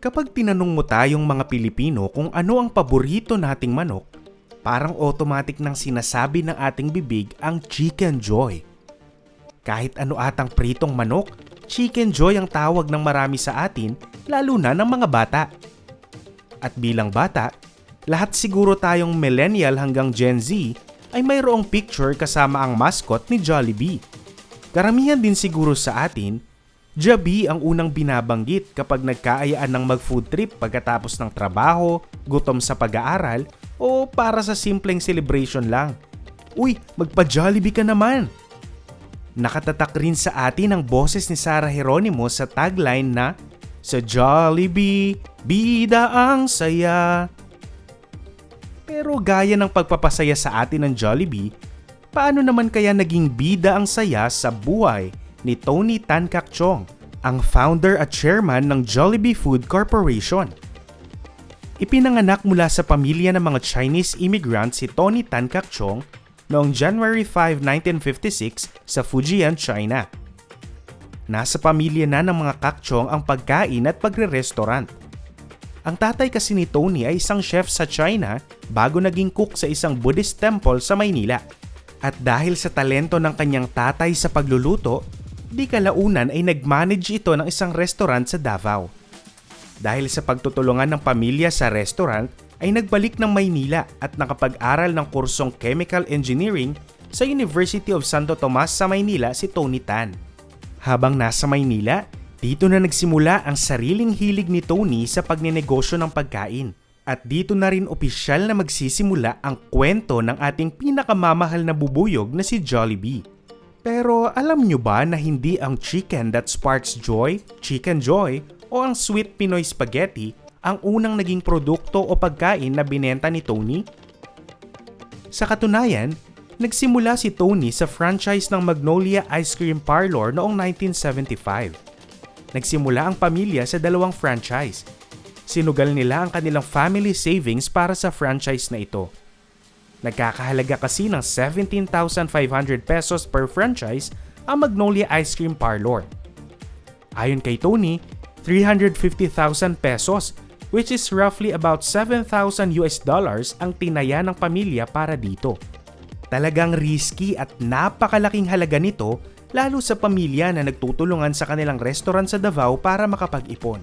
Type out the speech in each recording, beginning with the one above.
Kapag tinanong mo tayong mga Pilipino kung ano ang paborito nating manok, parang automatic nang sinasabi ng ating bibig ang Chicken Joy. Kahit ano atang pritong manok, Chicken Joy ang tawag ng marami sa atin, lalo na ng mga bata. At bilang bata, lahat siguro tayong millennial hanggang Gen Z ay mayroong picture kasama ang mascot ni Jollibee. Karamihan din siguro sa atin, Jollibee ang unang binabanggit kapag nagkaayaan ng mag-food trip pagkatapos ng trabaho, gutom sa pag-aaral, o para sa simpleng celebration lang. Uy, magpa-Jollibee ka naman! Nakatatak rin sa atin ang boses ni Sarah Geronimo sa tagline na "Sa Jollibee, bida ang saya." Pero gaya ng pagpapasaya sa atin ng Jollibee, paano naman kaya naging bida ang saya sa buhay ni Tony Tan Caktiong, ang founder at chairman ng Jollibee Food Corporation? Ipinanganak mula sa pamilya ng mga Chinese immigrants si Tony Tan Caktiong noong January 5, 1956 sa Fujian, China. Nasa pamilya na ng mga Caktiong ang pagkain at pagre-restaurant. Ang tatay kasi ni Tony ay isang chef sa China bago naging cook sa isang Buddhist temple sa Maynila. At dahil sa talento ng kanyang tatay sa pagluluto, di kalaunan ay nag-manage ito ng isang restaurant sa Davao. Dahil sa pagtutulungan ng pamilya sa restaurant, ay nagbalik ng Maynila at nakapag-aral ng kursong Chemical Engineering sa University of Santo Tomas sa Maynila si Tony Tan. Habang nasa Maynila, dito na nagsimula ang sariling hilig ni Tony sa pagnenegosyo ng pagkain. At dito na rin opisyal na magsisimula ang kwento ng ating pinakamamahal na bubuyog na si Jollibee. Pero alam nyo ba na hindi ang chicken that sparks joy, Chicken Joy, o ang sweet Pinoy spaghetti ang unang naging produkto o pagkain na binenta ni Tony? Sa katunayan, nagsimula si Tony sa franchise ng Magnolia Ice Cream Parlor noong 1975. Nagsimula ang pamilya sa dalawang franchise. Sinugal nila ang kanilang family savings para sa franchise na ito. Nagkakahalaga kasi ng 17,500 pesos per franchise ang Magnolia Ice Cream Parlor. Ayon kay Tony, 350,000 pesos, which is roughly about $7,000 ang tinaya ng pamilya para dito. Talagang risky at napakalaking halaga nito lalo sa pamilya na nagtutulungan sa kanilang restaurant sa Davao para makapag-ipon.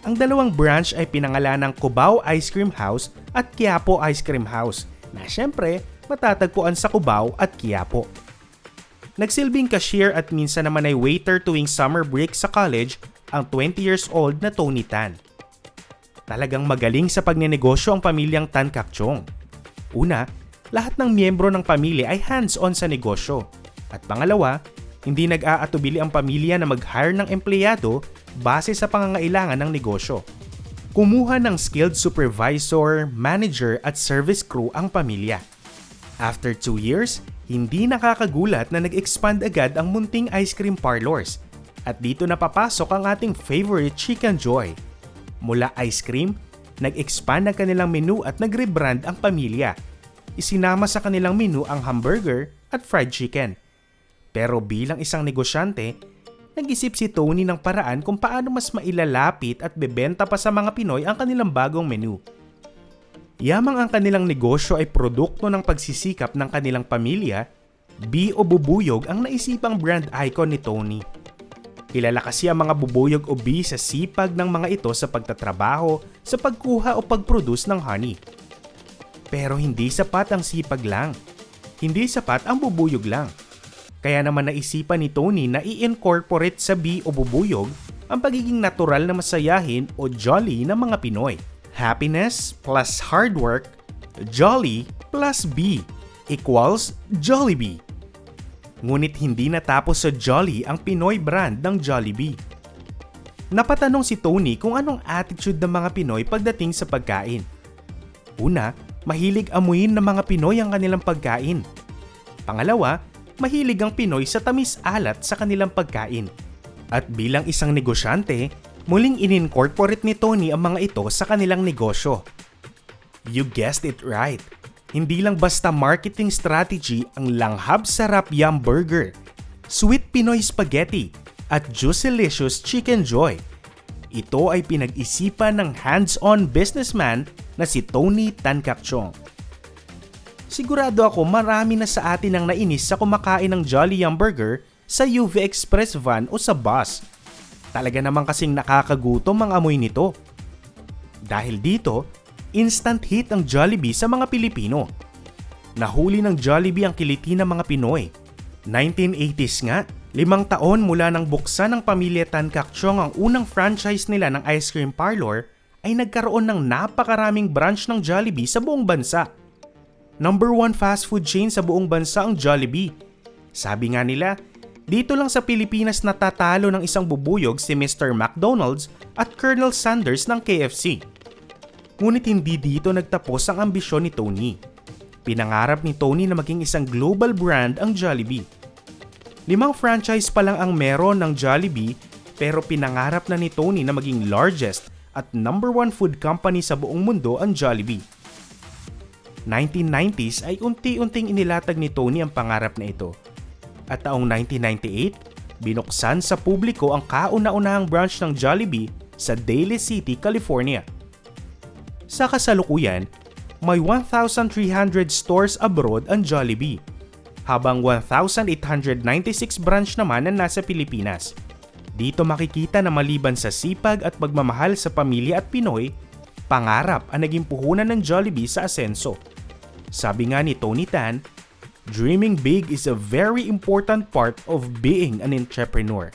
Ang dalawang branch ay pinangalan ng Cubao Ice Cream House at Quiapo Ice Cream House na syempre matatagpuan sa Cubao at Quiapo. Nagsilbing cashier at minsan naman ay waiter tuwing summer break sa college ang 20 years old na Tony Tan. Talagang magaling sa pagnenegosyo ang pamilyang Tan Caktiong. Una, lahat ng miyembro ng pamilya ay hands-on sa negosyo. At pangalawa, hindi nag-aatubili ang pamilya na mag-hire ng empleyado base sa pangangailangan ng negosyo. Kumuha ng skilled supervisor, manager at service crew ang pamilya. After 2 years, hindi nakakagulat na nag-expand agad ang munting ice cream parlors. At dito na papasok ang ating favorite Chicken Joy. Mula ice cream, nag-expand ang kanilang menu at nag-rebrand ang pamilya. Isinama sa kanilang menu ang hamburger at fried chicken. Pero bilang isang negosyante, nag-isip si Tony ng paraan kung paano mas mailalapit at bebenta pa sa mga Pinoy ang kanilang bagong menu. Yamang ang kanilang negosyo ay produkto ng pagsisikap ng kanilang pamilya, Bee o Bubuyog ang naisipang brand icon ni Tony. Kilala kasi ang mga bubuyog o bee sa sipag ng mga ito sa pagtatrabaho, sa pagkuha o pag-produce ng honey. Pero hindi sapat ang sipag lang. Hindi sapat ang bubuyog lang. Kaya naman naisipan ni Tony na i-incorporate sa bee o bubuyog ang pagiging natural na masayahin o jolly ng mga Pinoy. Happiness plus hard work, jolly plus bee equals Jollibee. Ngunit hindi natapos sa Jolly ang Pinoy brand ng Jollibee. Napatanong si Tony kung anong attitude ng mga Pinoy pagdating sa pagkain. Una, mahilig amuyin ng mga Pinoy ang kanilang pagkain. Pangalawa, mahilig ang Pinoy sa tamis-alat sa kanilang pagkain. At bilang isang negosyante, muling in-incorporate ni Tony ang mga ito sa kanilang negosyo. You guessed it right. Hindi lang basta marketing strategy ang langhap sarap Yum Burger, Sweet Pinoy Spaghetti at Juicylicious Chicken Joy. Ito ay pinag-isipan ng hands-on businessman na si Tony Tan Caktiong. Sigurado ako marami na sa atin ang nainis sa kumakain ng Jolly Yum Burger sa UV Express van o sa bus. Talaga naman kasing nakakagutom ang amoy nito. Dahil dito, instant hit ang Jollibee sa mga Pilipino. Nahuli ng Jollibee ang kiliti ng mga Pinoy. 1980s nga, 5 taon mula nang buksan ng pamilya Tan Caktiong ang unang franchise nila ng ice cream parlor, ay nagkaroon ng napakaraming branch ng Jollibee sa buong bansa. Number 1 fast food chain sa buong bansa ang Jollibee. Sabi nga nila, dito lang sa Pilipinas natatalo ng isang bubuyog si Mr. McDonald's at Colonel Sanders ng KFC. Ngunit hindi dito nagtapos ang ambisyon ni Tony. Pinangarap ni Tony na maging isang global brand ang Jollibee. 5 franchise pa lang ang meron ng Jollibee, pero pinangarap na ni Tony na maging largest at number 1 food company sa buong mundo ang Jollibee. 1990s ay unti-unting inilatag ni Tony ang pangarap na ito. At taong 1998, binuksan sa publiko ang kauna-unahang branch ng Jollibee sa Daly City, California. Sa kasalukuyan, may 1,300 stores abroad ang Jollibee, habang 1,896 branch naman ang nasa Pilipinas. Dito makikita na maliban sa sipag at pagmamahal sa pamilya at Pinoy, pangarap ang naging puhunan ng Jollibee sa asenso. Sabi nga ni Tony Tan, dreaming big is a very important part of being an entrepreneur.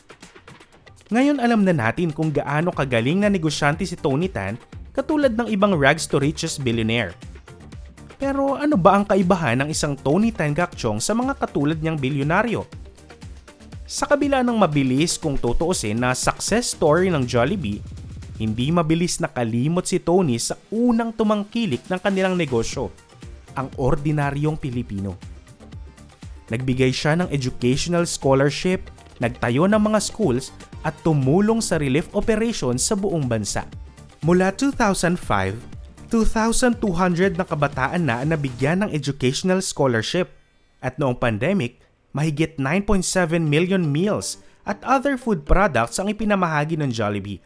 Ngayon alam na natin kung gaano kagaling na negosyante si Tony Tan katulad ng ibang rags to riches billionaire. Pero ano ba ang kaibahan ng isang Tony Tan Caktiong sa mga katulad niyang bilyonaryo? Sa kabila ng mabilis kung tutuusin na success story ng Jollibee, hindi mabilis nakalimot si Tony sa unang tumangkilik ng kanilang negosyo, ang ordinaryong Pilipino. Nagbigay siya ng educational scholarship, nagtayo ng mga schools at tumulong sa relief operations sa buong bansa. Mula 2005, 2,200 na kabataan na nabigyan ng educational scholarship at noong pandemic, mahigit 9.7 million meals at other food products ang ipinamahagi ng Jollibee.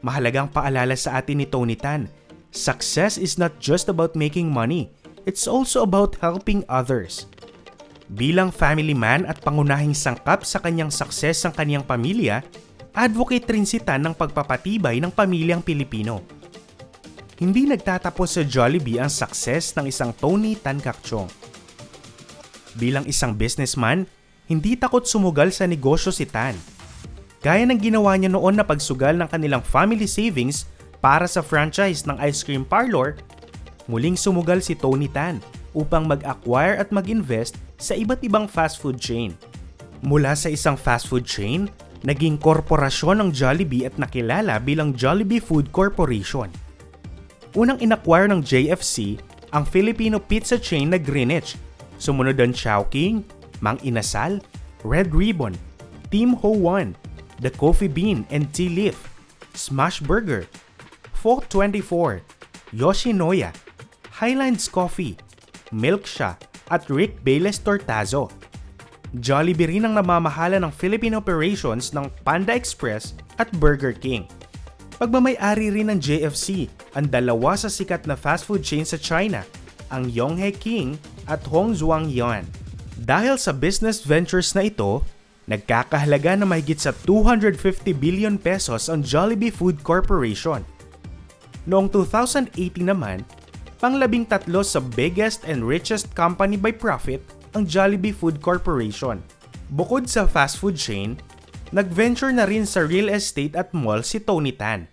Mahalagang paalala sa atin ni Tony Tan, success is not just about making money, it's also about helping others. Bilang family man at pangunahing sangkap sa kanyang success ang kanyang pamilya, advocate rin si Tan ng pagpapatibay ng pamilyang Pilipino. Hindi nagtatapos sa Jollibee ang success ng isang Tony Tan Caktiong. Bilang isang businessman, hindi takot sumugal sa negosyo si Tan. Gaya ng ginawa niya noon na pagsugal ng kanilang family savings para sa franchise ng ice cream parlor, muling sumugal si Tony Tan upang mag-acquire at mag-invest sa iba't ibang fast food chain. Mula sa isang fast food chain, naging korporasyon ng Jollibee at nakilala bilang Jollibee Food Corporation. Unang inacquire ng JFC ang Filipino pizza chain na Greenwich. Sumunod ang Chowking, Mang Inasal, Red Ribbon, Team Ho Wan, The Coffee Bean and Tea Leaf, Smash Burger, Folk 24, Yoshinoya, Highlands Coffee, Milksha at Rick Bayless Tortazo. Jollibee rin ang namamahala ng Philippine operations ng Panda Express at Burger King. Pagmamay-ari rin ng JFC ang dalawa sa sikat na fast food chain sa China, ang Yonghe King at Hong Zhuang Yuan. Dahil sa business ventures na ito, nagkakahalaga na mahigit sa 250 billion pesos ang Jollibee Food Corporation. Noong 2018 naman, pang-13 sa biggest and richest company by profit ang Jollibee Food Corporation. Bukod sa fast food chain, nag-venture na rin sa real estate at mall si Tony Tan.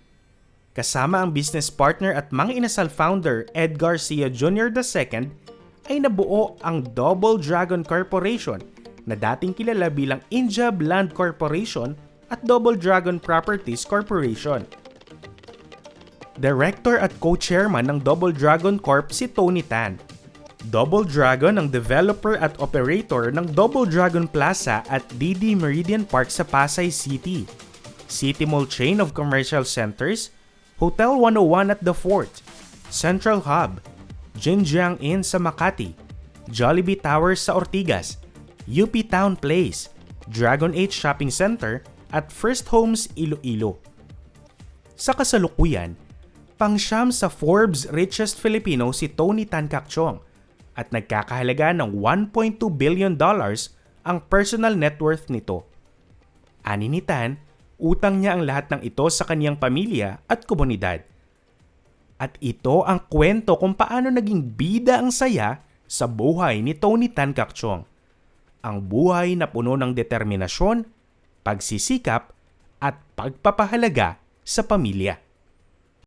Kasama ang business partner at Mang Inasal founder Ed Garcia Jr. II ay nabuo ang Double Dragon Corporation na dating kilala bilang Injab Land Corporation at Double Dragon Properties Corporation. Director at co-chairman ng Double Dragon Corp si Tony Tan. Double Dragon ang developer at operator ng Double Dragon Plaza at DD Meridian Park sa Pasay City, City Mall chain of commercial centers, Hotel 101 at The Fort, Central Hub, Jinjiang Inn sa Makati, Jollibee Towers sa Ortigas, UP Town Place, Dragon H Shopping Center at First Homes Iloilo. Sa kasalukuyan, pangsyam sa Forbes Richest Filipino si Tony Tan Caktiong at nagkakahalaga ng $1.2 billion ang personal net worth nito. Ani ni Tan, utang niya ang lahat ng ito sa kaniyang pamilya at komunidad. At ito ang kwento kung paano naging bida ang saya sa buhay ni Tony Tan Caktiong. Ang buhay na puno ng determinasyon, pagsisikap at pagpapahalaga sa pamilya.